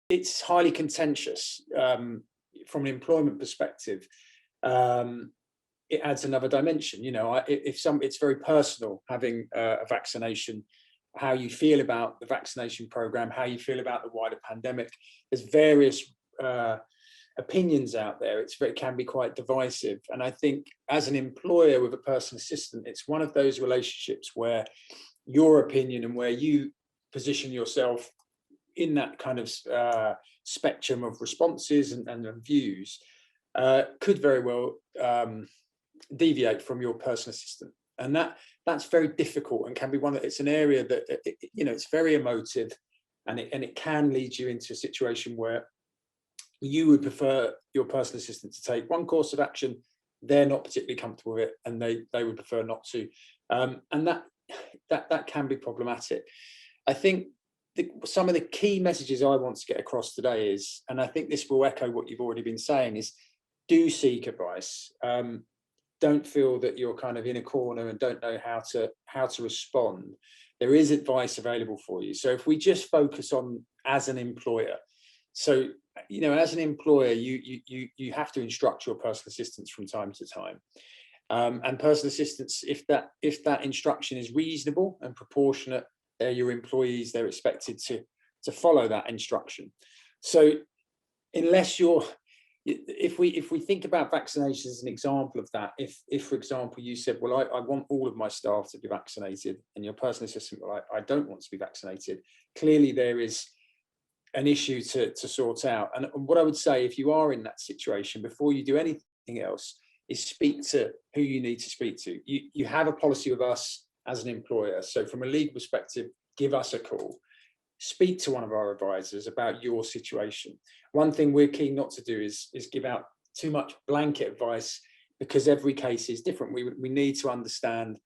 it's highly contentious from an employment perspective. It adds another dimension. It's very personal having a vaccination, how you feel about the vaccination program, how you feel about the wider pandemic. There's various opinions out there. It can be quite divisive. And I think as an employer with a personal assistant, it's one of those relationships where your opinion and where you position yourself in that kind of spectrum of responses and views could very well deviate from your personal assistant. And that's very difficult and can be it's an area that, it's very emotive, and it can lead you into a situation where you would prefer your personal assistant to take one course of action. They're not particularly comfortable with it, and they would prefer not to. And that can be problematic. I think some of the key messages I want to get across today is, and I think this will echo what you've already been saying, is do seek advice. Don't feel that you're kind of in a corner and don't know how to respond. There is advice available for you. So if we just focus on as an employer, so as an employer, you have to instruct your personal assistants from time to time, and personal assistants, if that instruction is reasonable and proportionate, they're your employees. They're expected to follow that instruction. So unless if we think about vaccinations as an example of that, if for example you said, well, I want all of my staff to be vaccinated, and your personal assistant, well, I don't want to be vaccinated, clearly there is an issue to sort out. And what I would say, if you are in that situation, before you do anything else, is speak to who you need to speak to. You have a policy with us as an employer. So from a legal perspective, give us a call. Speak to one of our advisors about your situation. One thing we're keen not to do is give out too much blanket advice, because every case is different. We need to understand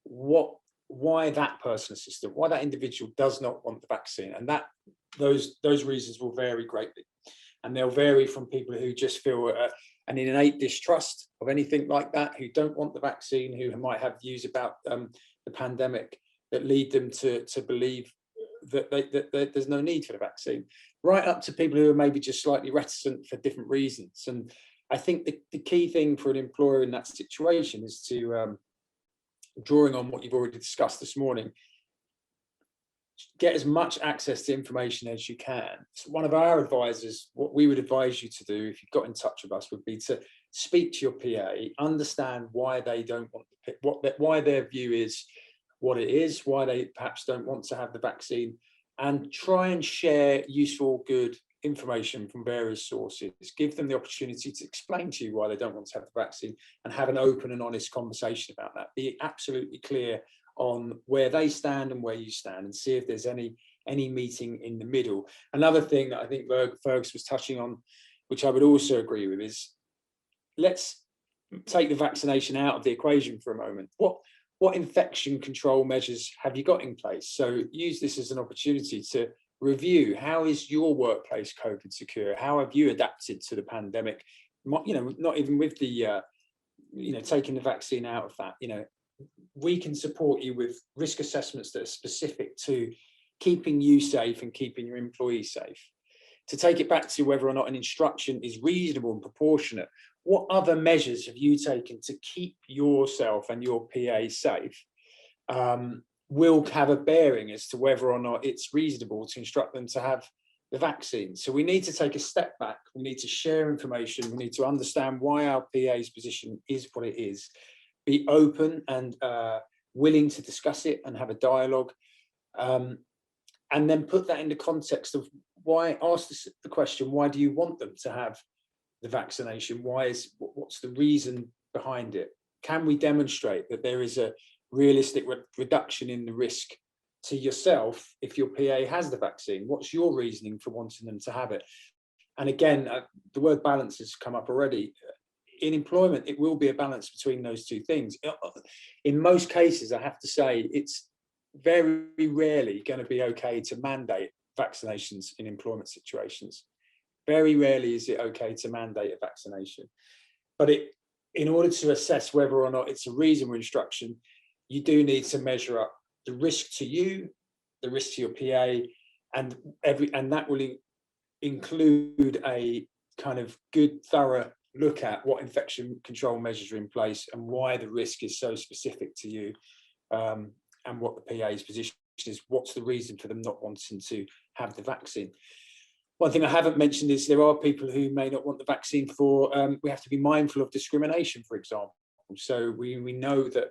why that personal assistant, why that individual does not want the vaccine, and those reasons will vary greatly, and they'll vary from people who just feel an innate distrust of anything like that, who don't want the vaccine, who might have views about the pandemic that lead them to believe that there's no need for the vaccine, right up to people who are maybe just slightly reticent for different reasons. And I think the key thing for an employer in that situation is to, drawing on what you've already discussed this morning, get as much access to information as you can. So one of our advisors, what we would advise you to do if you got in touch with us, would be to speak to your PA, understand why they don't want to pick, why their view is what it is, why they perhaps don't want to have the vaccine, and try and share useful, good information from various sources. Give them the opportunity to explain to you why they don't want to have the vaccine, and have an open and honest conversation about that. Be absolutely clear on where they stand and where you stand, and see if there's any meeting in the middle. Another thing that I think Fergus was touching on, which I would also agree with, is let's take the vaccination out of the equation for a moment. What infection control measures have you got in place? So use this as an opportunity to review, how is your workplace COVID secure? How have you adapted to the pandemic? Not even with the, taking the vaccine out of that, we can support you with risk assessments that are specific to keeping you safe and keeping your employees safe. To take it back to whether or not an instruction is reasonable and proportionate, what other measures have you taken to keep yourself and your PA safe? Will have a bearing as to whether or not it's reasonable to instruct them to have the vaccine. So we need to take a step back. We need to share information. We need to understand why our PA's position is what it is. Be open and willing to discuss it and have a dialogue. And then put that in the context of ask the question, why do you want them to have the vaccination? What's the reason behind it? Can we demonstrate that there is a realistic reduction in the risk to yourself if your PA has the vaccine? What's your reasoning for wanting them to have it? And again, the word balance has come up already. In employment, it will be a balance between those two things. In most cases, I have to say, it's very rarely going to be okay to mandate vaccinations in employment situations. Very rarely is it okay to mandate a vaccination. But in order to assess whether or not it's a reasonable instruction, you do need to measure up the risk to you, the risk to your PA, and that will include a kind of good, thorough look at what infection control measures are in place and why the risk is so specific to you, and what the PA's position is. What's the reason for them not wanting to have the vaccine? One thing I haven't mentioned is there are people who may not want the vaccine for, we have to be mindful of discrimination, for example. So we know that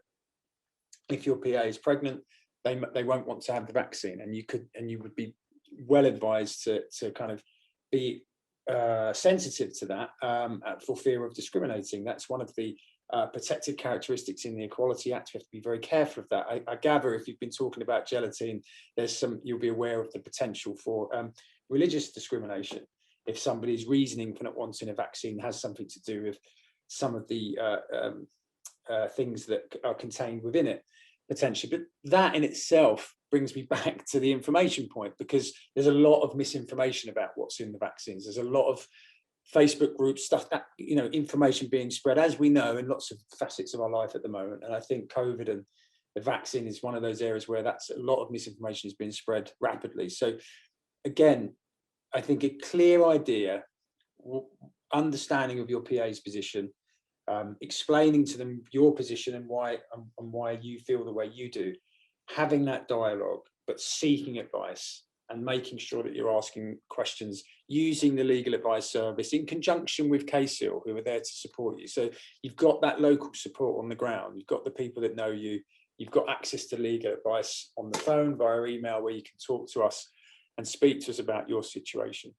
if your PA is pregnant, they won't want to have the vaccine, and you would be well advised to kind of be sensitive to that, for fear of discriminating. That's one of the protected characteristics in the Equality Act. We have to be very careful of that. I gather if you've been talking about gelatine, you'll be aware of the potential for religious discrimination if somebody's reasoning for not wanting a vaccine has something to do with some of the things that are contained within it, potentially. But that in itself brings me back to the information point, because there's a lot of misinformation about what's in the vaccines. There's a lot of Facebook group stuff, that, information being spread, as we know, in lots of facets of our life at the moment. And I think COVID and the vaccine is one of those areas where that's a lot of misinformation is being spread rapidly. So again, I think a clear idea, understanding of your PA's position, explaining to them your position and why you feel the way you do, having that dialogue, but seeking advice and making sure that you're asking questions, using the legal advice service in conjunction with KCIL, who are there to support you. So you've got that local support on the ground, you've got the people that know you, you've got access to legal advice on the phone, via email, where you can talk to us and speak to us about your situation.